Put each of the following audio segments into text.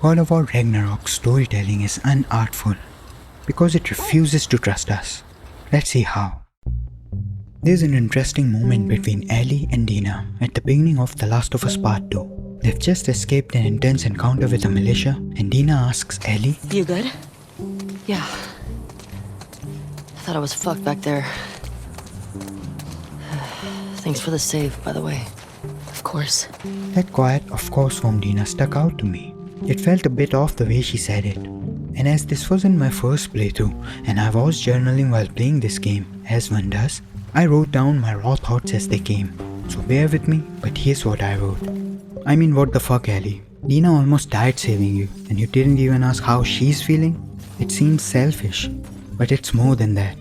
God of War Ragnarok's storytelling is unartful because it refuses to trust us. Let's see how. There's an interesting moment between Ellie and Dina at the beginning of The Last of Us Part 2. They've just escaped an intense encounter with the militia, and Dina asks Ellie, "You good?" "Yeah. I thought I was fucked back there. Thanks for the save, by the way." "Of course." That quiet "of course" from Dina stuck out to me. It felt a bit off the way she said it. And as this wasn't my first playthrough, and I was journaling while playing this game, as one does, I wrote down my raw thoughts as they came. So bear with me, but here's what I wrote. I mean, what the fuck, Ellie? Dina almost died saving you, and you didn't even ask how she's feeling? It seems selfish, but it's more than that.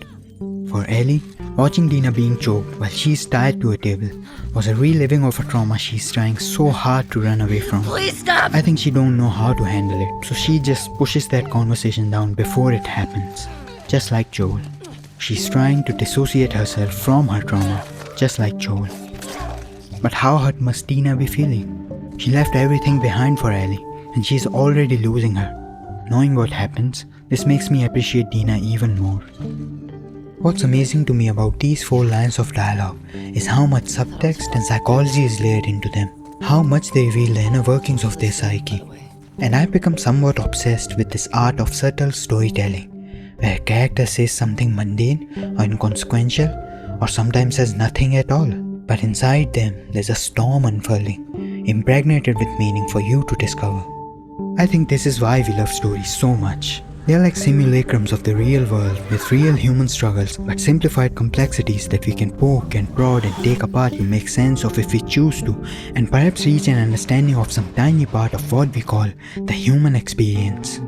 For Ellie, watching Dina being choked while she's tied to a table was a reliving of a trauma she's trying so hard to run away from. "Please stop!" I think she don't know how to handle it, so she just pushes that conversation down before it happens. Just like Joel. She's trying to dissociate herself from her trauma, just like Joel. But how hurt must Dina be feeling? She left everything behind for Ellie, and she's already losing her. Knowing what happens, this makes me appreciate Dina even more. What's amazing to me about these 4 lines of dialogue is how much subtext and psychology is layered into them, how much they reveal the inner workings of their psyche. And I've become somewhat obsessed with this art of subtle storytelling, where a character says something mundane or inconsequential, or sometimes says nothing at all, but inside them there's a storm unfurling, impregnated with meaning for you to discover. I think this is why we love stories so much. They are like simulacrums of the real world with real human struggles but simplified complexities that we can poke and prod and take apart to make sense of if we choose to, and perhaps reach an understanding of some tiny part of what we call the human experience.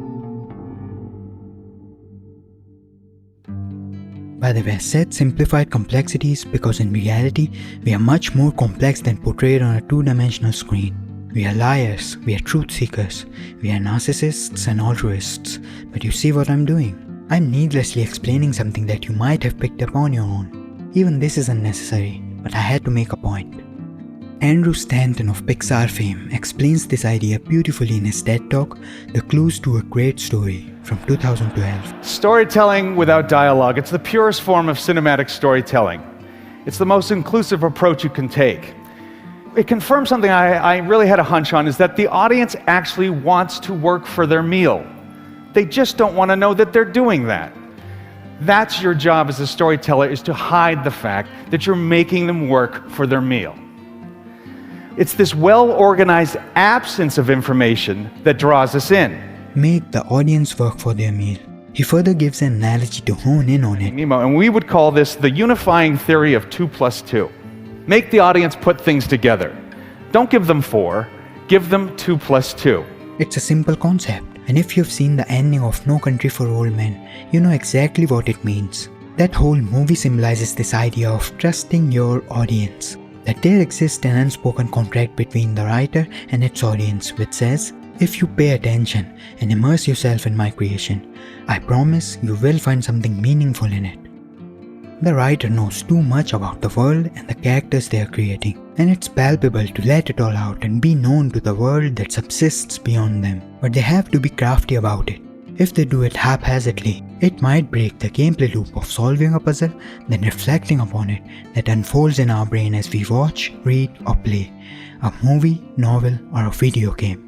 By the way, I said simplified complexities because in reality, we are much more complex than portrayed on a 2-dimensional screen. We are liars, we are truth seekers, we are narcissists and altruists. But you see what I'm doing? I'm needlessly explaining something that you might have picked up on your own. Even this is unnecessary, but I had to make a point. Andrew Stanton of Pixar fame explains this idea beautifully in his TED Talk, The Clues to a Great Story, from 2012. Storytelling without dialogue, it's the purest form of cinematic storytelling. It's the most inclusive approach you can take. It confirms something I really had a hunch on, is that the audience actually wants to work for their meal. They just don't want to know that they're doing that. That's your job as a storyteller, is to hide the fact that you're making them work for their meal. It's this well-organized absence of information that draws us in. Make the audience work for their meal. He further gives an analogy to hone in on it. And we would call this the unifying theory of 2 + 2. Make the audience put things together. Don't give them 4, give them 2 + 2. It's a simple concept, and if you've seen the ending of No Country for Old Men, you know exactly what it means. That whole movie symbolizes this idea of trusting your audience. That there exists an unspoken contract between the writer and its audience which says, if you pay attention and immerse yourself in my creation, I promise you will find something meaningful in it. The writer knows too much about the world and the characters they are creating, and it's palpable to let it all out and be known to the world that subsists beyond them. But they have to be crafty about it. If they do it haphazardly, it might break the gameplay loop of solving a puzzle, then reflecting upon it, that unfolds in our brain as we watch, read, or play a movie, novel, or a video game.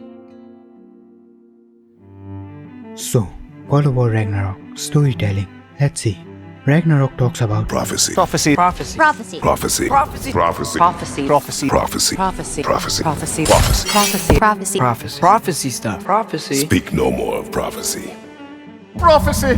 So, God of War Ragnarok, storytelling. Let's see. Ragnarok talks about prophecy. Prophecy. Prophecy. Prophecy. Prophecy. Prophecy. Prophecy. Prophecy. Prophecy. Prophecy. Prophecy. Prophecy. Prophecy. Prophecy. Prophecy. Prophecy. Prophecy. Prophecy stuff. Prophecy. Speak no more of prophecy. Prophecy!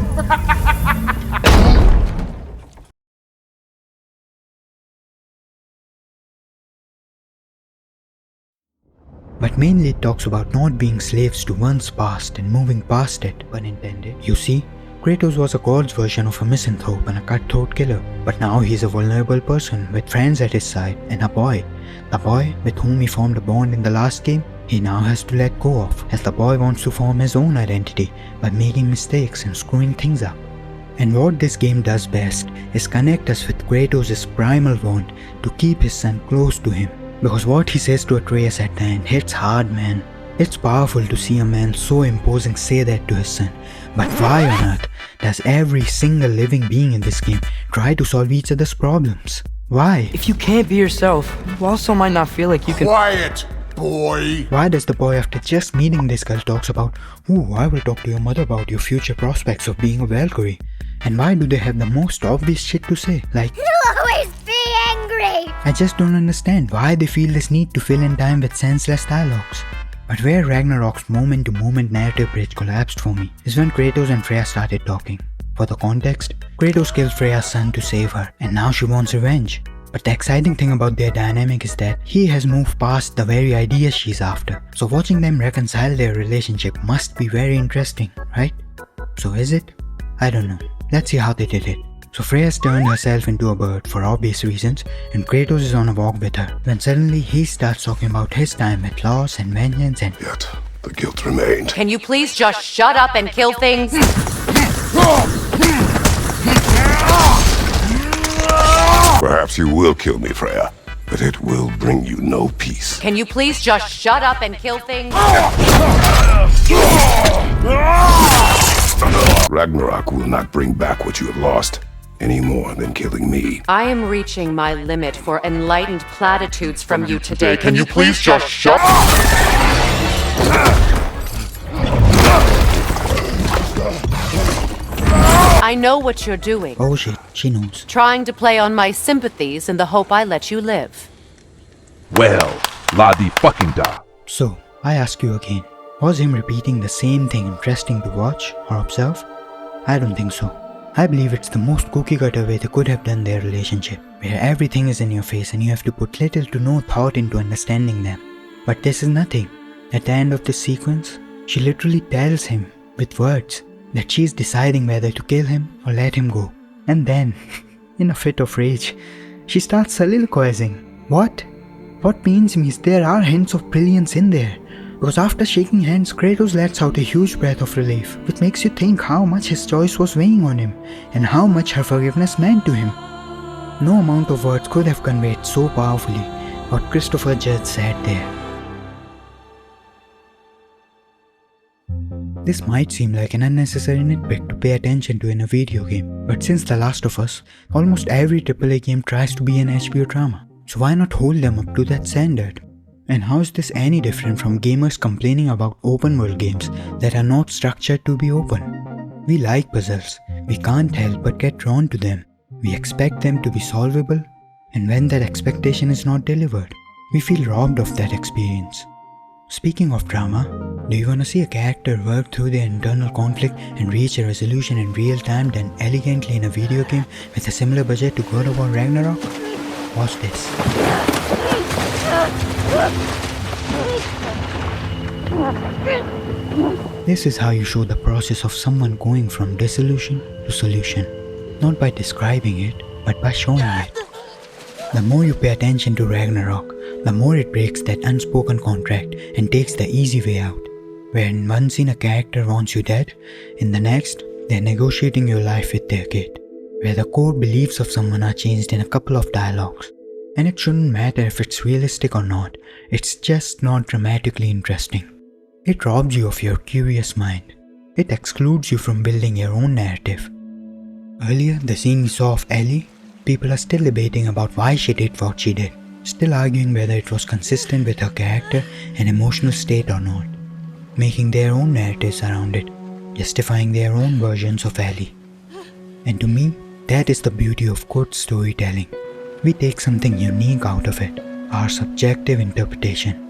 But mainly it talks about not being slaves to one's past and moving past it, pun intended. You see, Kratos was a god's version of a misanthrope and a cutthroat killer, but now he's a vulnerable person with friends at his side and a boy. The boy with whom he formed a bond in the last game, he now has to let go of, as the boy wants to form his own identity by making mistakes and screwing things up. And what this game does best is connect us with Kratos' primal want to keep his son close to him. Because what he says to Atreus at the end hits hard, man. It's powerful to see a man so imposing say that to his son, but why on earth does every single living being in this game try to solve each other's problems? Why? If you can't be yourself, you also might not feel like you can. Quiet, boy! Why does the boy after just meeting this girl talks about, "Ooh, I will talk to your mother about your future prospects of being a Valkyrie"? And why do they have the most obvious shit to say? Like, You'll always be angry! I just don't understand why they feel this need to fill in time with senseless dialogues. But where Ragnarok's moment-to-moment narrative bridge collapsed for me is when Kratos and Freya started talking. For the context, Kratos killed Freya's son to save her, and now she wants revenge. But the exciting thing about their dynamic is that he has moved past the very ideas she's after. So watching them reconcile their relationship must be very interesting, right? So is it? I don't know. Let's see how they did it. So Freya's turned herself into a bird for obvious reasons, and Kratos is on a walk with her, when suddenly he starts talking about his time with loss and vengeance and... Yet, the guilt remained. Can you please just shut up and kill things? Perhaps you will kill me, Freya, but it will bring you no peace. Can you please just shut up and kill things? Ragnarok will not bring back what you have lost, any more than killing me. I am reaching my limit for enlightened platitudes from you today. Can you please just shut up? I know what you're doing. Oh shit, she knows. Trying to play on my sympathies in the hope I let you live. Well, la di fucking da. So, I ask you again, was him repeating the same thing interesting to watch or observe? I don't think so. I believe it's the most cookie-cutter way they could have done their relationship, where everything is in your face and you have to put little to no thought into understanding them. But this is nothing. At the end of this sequence, she literally tells him, with words, that she's deciding whether to kill him or let him go. And then, in a fit of rage, she starts soliloquizing. What pains me is there are hints of brilliance in there. Because after shaking hands, Kratos lets out a huge breath of relief, which makes you think how much his choice was weighing on him, and how much her forgiveness meant to him. No amount of words could have conveyed so powerfully what Christopher Judge said there. This might seem like an unnecessary nitpick to pay attention to in a video game, but since The Last of Us, almost every AAA game tries to be an HBO drama, so why not hold them up to that standard? And how is this any different from gamers complaining about open world games that are not structured to be open? We like puzzles, we can't help but get drawn to them. We expect them to be solvable, and when that expectation is not delivered, we feel robbed of that experience. Speaking of drama, do you wanna see a character work through their internal conflict and reach a resolution in real time done elegantly in a video game with a similar budget to God of War Ragnarok? Watch this. This is how you show the process of someone going from dissolution to solution. Not by describing it, but by showing it. The more you pay attention to Ragnarok, the more it breaks that unspoken contract and takes the easy way out. Where in one scene a character wants you dead, in the next, they're negotiating your life with their kid. Where the core beliefs of someone are changed in a couple of dialogues. And it shouldn't matter if it's realistic or not, it's just not dramatically interesting. It robs you of your curious mind. It excludes you from building your own narrative. Earlier, the scene we saw of Ellie, people are still debating about why she did what she did, still arguing whether it was consistent with her character and emotional state or not, making their own narratives around it, justifying their own versions of Ellie. And to me, that is the beauty of good storytelling. We take something unique out of it, our subjective interpretation.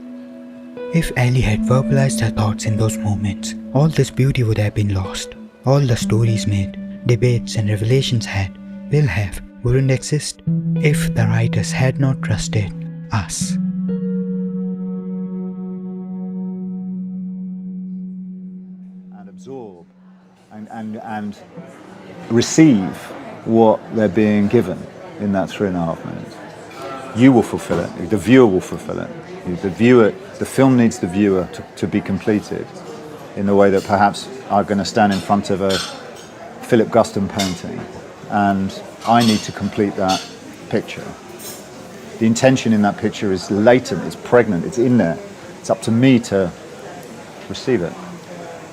If Ellie had verbalized her thoughts in those moments, all this beauty would have been lost. All the stories made, debates and revelations had, will have, wouldn't exist if the writers had not trusted us. And absorb and receive what they're being given in that 3.5 minutes. You will fulfill it, the viewer will fulfill it. The film needs the viewer to be completed in the way that perhaps I'm going to stand in front of a Philip Guston painting and I need to complete that picture. The intention in that picture is latent, it's pregnant, it's in there. It's up to me to receive it.